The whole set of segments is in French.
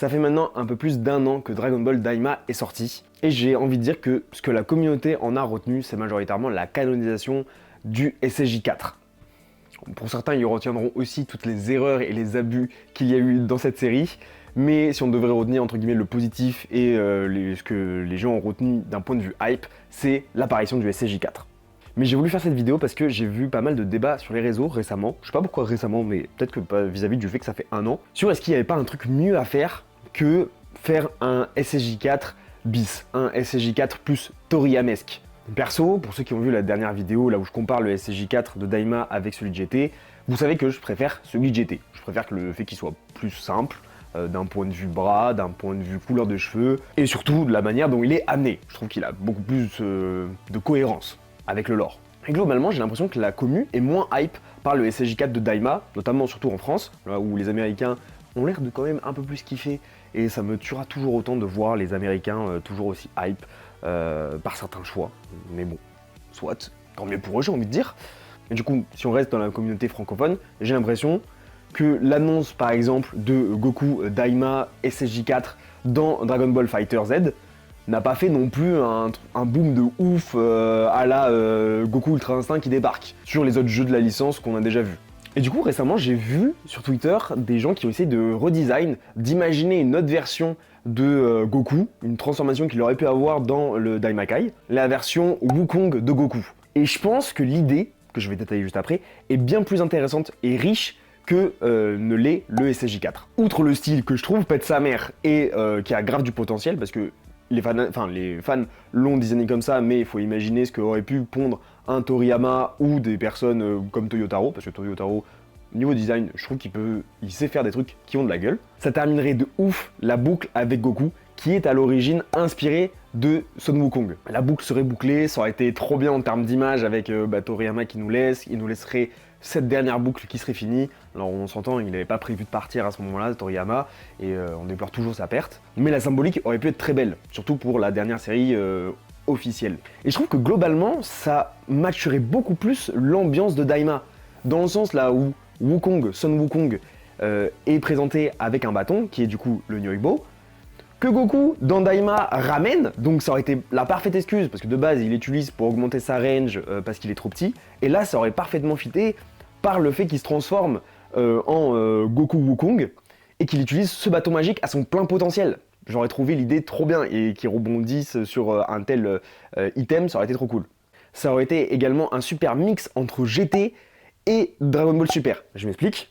Ça fait maintenant un peu plus d'1 an que Dragon Ball Daima est sorti, et j'ai envie de dire que ce que la communauté en a retenu, c'est majoritairement la canonisation du SSJ4. Pour certains, ils retiendront aussi toutes les erreurs et les abus qu'il y a eu dans cette série, mais si on devrait retenir entre guillemets le positif et ce que les gens ont retenu d'un point de vue hype, c'est l'apparition du SSJ4. Mais j'ai voulu faire cette vidéo parce que j'ai vu pas mal de débats sur les réseaux récemment, je sais pas pourquoi récemment, mais peut-être que vis-à-vis du fait que ça fait 1 an, sur est-ce qu'il n'y avait pas un truc mieux à faire que faire un SSJ4 bis, un SSJ4 plus Toriyamesque. Perso, pour ceux qui ont vu la dernière vidéo là où je compare le SSJ4 de Daima avec celui de GT, vous savez que je préfère celui de GT. Je préfère que le fait qu'il soit plus simple, d'un point de vue bras, d'un point de vue couleur de cheveux, et surtout de la manière dont il est amené. Je trouve qu'il a beaucoup plus de cohérence avec le lore. Et globalement, j'ai l'impression que la commu est moins hype par le SSJ4 de Daima, notamment surtout en France, là où les Américains ont l'air de quand même un peu plus kiffer, et ça me tuera toujours autant de voir les Américains toujours aussi hype par certains choix. Mais bon, soit, tant mieux pour eux, j'ai envie de dire. Et du coup, si on reste dans la communauté francophone, j'ai l'impression que l'annonce par exemple de Goku Daima SSJ4 dans Dragon Ball Fighter Z n'a pas fait non plus un boom de ouf à la Goku Ultra Instinct qui débarque sur les autres jeux de la licence qu'on a déjà vu. Et du coup récemment j'ai vu sur Twitter des gens qui ont essayé de redesign, d'imaginer une autre version de Goku, une transformation qu'il aurait pu avoir dans le Daimakai, la version Wukong de Goku. Et je pense que l'idée, que je vais détailler juste après, est bien plus intéressante et riche que ne l'est le SSJ4. Outre le style que je trouve pète sa mère et qui a grave du potentiel, parce que les fans l'ont designé comme ça, mais il faut imaginer ce qu'aurait pu pondre un Toriyama ou des personnes comme Toyotaro, parce que Toyotaro, niveau design, je trouve il sait faire des trucs qui ont de la gueule. Ça terminerait de ouf la boucle avec Goku, qui est à l'origine inspirée de Son Wukong. La boucle serait bouclée, ça aurait été trop bien en termes d'image avec Toriyama qui nous laisserait cette dernière boucle qui serait finie. Alors on s'entend, il n'avait pas prévu de partir à ce moment-là, Toriyama, et on déplore toujours sa perte. Mais la symbolique aurait pu être très belle, surtout pour la dernière série officielle. Et je trouve que globalement, ça matcherait beaucoup plus l'ambiance de Daima, dans le sens là où Wukong, Son Wukong, est présenté avec un bâton, qui est du coup le Nyoibo, que Goku dans Daima ramène, donc ça aurait été la parfaite excuse, parce que de base il l'utilise pour augmenter sa range parce qu'il est trop petit, et là ça aurait parfaitement fité par le fait qu'il se transforme en Goku Wukong, et qu'il utilise ce bâton magique à son plein potentiel. J'aurais trouvé l'idée trop bien, et qu'il rebondisse sur un tel item, ça aurait été trop cool. Ça aurait été également un super mix entre GT et Dragon Ball Super. Je m'explique.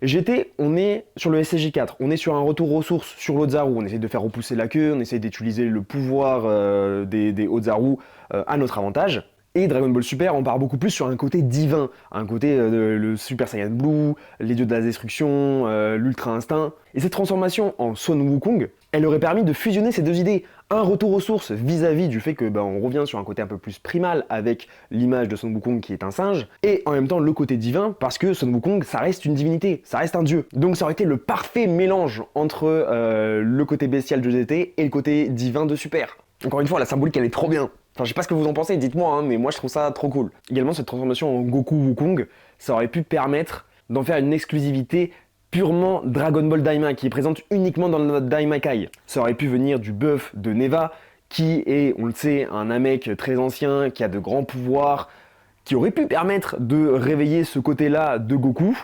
GT, on est sur le SSJ4, on est sur un retour aux sources sur l'Ozaru, on essaie de faire repousser la queue, on essaie d'utiliser le pouvoir des Ozaru à notre avantage. Et Dragon Ball Super, on part beaucoup plus sur un côté divin, un côté le Super Saiyan Blue, les dieux de la destruction, l'Ultra Instinct. Et cette transformation en Son Wukong, elle aurait permis de fusionner ces deux idées. Un retour aux sources vis-à-vis du fait que on revient sur un côté un peu plus primal avec l'image de Son Wukong qui est un singe, et en même temps le côté divin parce que Son Wukong ça reste une divinité, ça reste un dieu. Donc ça aurait été le parfait mélange entre le côté bestial de GT et le côté divin de Super. Encore une fois, la symbolique elle est trop bien. Enfin, je sais pas ce que vous en pensez, dites-moi, mais moi je trouve ça trop cool. Également, cette transformation en Goku Wukong, ça aurait pu permettre d'en faire une exclusivité purement Dragon Ball Daima, qui est présente uniquement dans notre Daimakai. Ça aurait pu venir du buff de Neva, qui est, on le sait, un Namek très ancien, qui a de grands pouvoirs, qui aurait pu permettre de réveiller ce côté-là de Goku,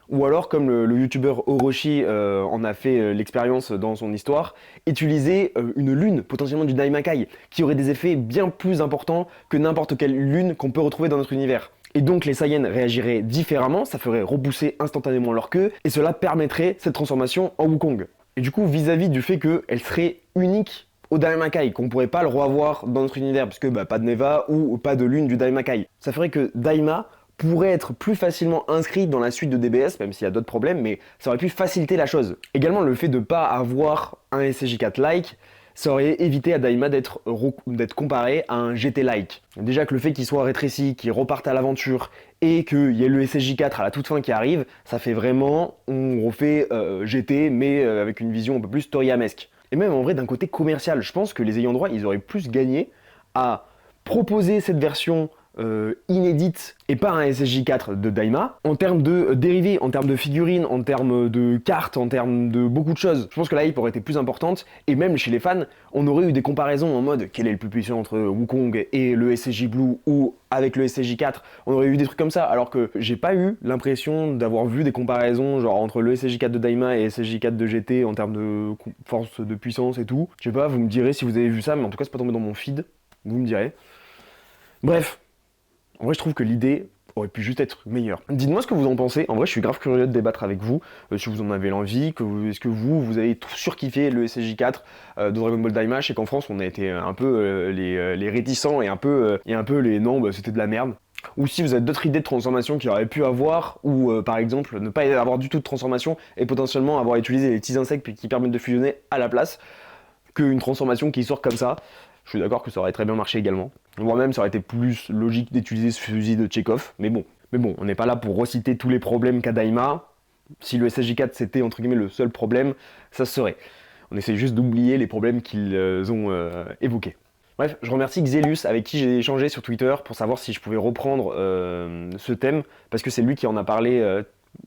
ou alors, comme le youtubeur Orochi en a fait l'expérience dans son histoire, utiliser une lune potentiellement du Daimakai, qui aurait des effets bien plus importants que n'importe quelle lune qu'on peut retrouver dans notre univers. Et donc les Saiyans réagiraient différemment, ça ferait repousser instantanément leur queue, et cela permettrait cette transformation en Wukong. Et du coup, vis-à-vis du fait qu'elle serait unique au Daimakai, qu'on pourrait pas le revoir dans notre univers, parce que pas de Neva ou pas de lune du Daimakai, ça ferait que Daima pourrait être plus facilement inscrit dans la suite de DBS, même s'il y a d'autres problèmes, mais ça aurait pu faciliter la chose. Également, le fait de ne pas avoir un SSJ4-like, ça aurait évité à Daima d'être comparé à un GT-like. Déjà que le fait qu'il soit rétréci, qu'il reparte à l'aventure, et qu'il y ait le SSJ4 à la toute fin qui arrive, ça fait vraiment, on refait GT, mais avec une vision un peu plus Toriyamesque. Et même en vrai, d'un côté commercial, je pense que les ayants droit, ils auraient plus gagné à proposer cette version inédite et pas un SSJ4 de Daima, en termes de dérivés, en termes de figurines, en termes de cartes, en termes de beaucoup de choses. Je pense que la hype aurait été plus importante, et même chez les fans, on aurait eu des comparaisons en mode quel est le plus puissant entre Wukong et le SSJ Blue, ou avec le SSJ4, on aurait eu des trucs comme ça, alors que j'ai pas eu l'impression d'avoir vu des comparaisons genre entre le SSJ4 de Daima et SSJ4 de GT en termes de force de puissance et tout. Je sais pas, vous me direz si vous avez vu ça, mais en tout cas c'est pas tombé dans mon feed, vous me direz. Bref, en vrai je trouve que l'idée aurait pu juste être meilleure. Dites-moi ce que vous en pensez, en vrai je suis grave curieux de débattre avec vous, si vous en avez l'envie, est-ce que vous avez surkiffé le SSJ4 de Dragon Ball Daima. Je sais qu'en France on a été un peu les réticents et un peu les non bah, c'était de la merde. Ou si vous avez d'autres idées de transformation qu'il aurait pu avoir, ou par exemple ne pas avoir du tout de transformation et potentiellement avoir utilisé les petits insectes qui permettent de fusionner à la place, qu'une transformation qui sort comme ça. Je suis d'accord que ça aurait très bien marché également. Voire même ça aurait été plus logique d'utiliser ce fusil de Chekhov, mais bon, on n'est pas là pour reciter tous les problèmes qu'a Daima. Si le SSJ4 c'était entre guillemets le seul problème, ça se serait. On essaie juste d'oublier les problèmes qu'ils ont évoqués. Bref, je remercie Xelius avec qui j'ai échangé sur Twitter pour savoir si je pouvais reprendre ce thème, parce que c'est lui qui en a parlé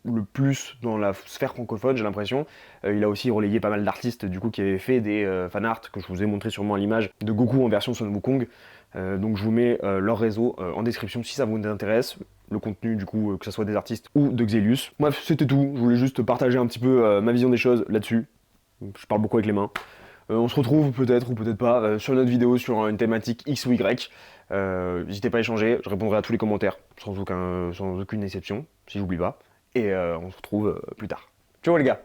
le plus dans la sphère francophone, j'ai l'impression. Il a aussi relayé pas mal d'artistes du coup qui avaient fait des fanarts que je vous ai montré sûrement à l'image de Goku en version Son Wukong. Donc je vous mets leur réseau en description si ça vous intéresse, le contenu du coup que ce soit des artistes ou de Xelius. Bref, c'était tout, je voulais juste partager un petit peu ma vision des choses là-dessus. Je parle beaucoup avec les mains. On se retrouve peut-être ou peut-être pas sur une autre vidéo sur une thématique X ou Y. N'hésitez pas à échanger, je répondrai à tous les commentaires sans aucune exception, si j'oublie pas. Et on se retrouve plus tard. Ciao les gars!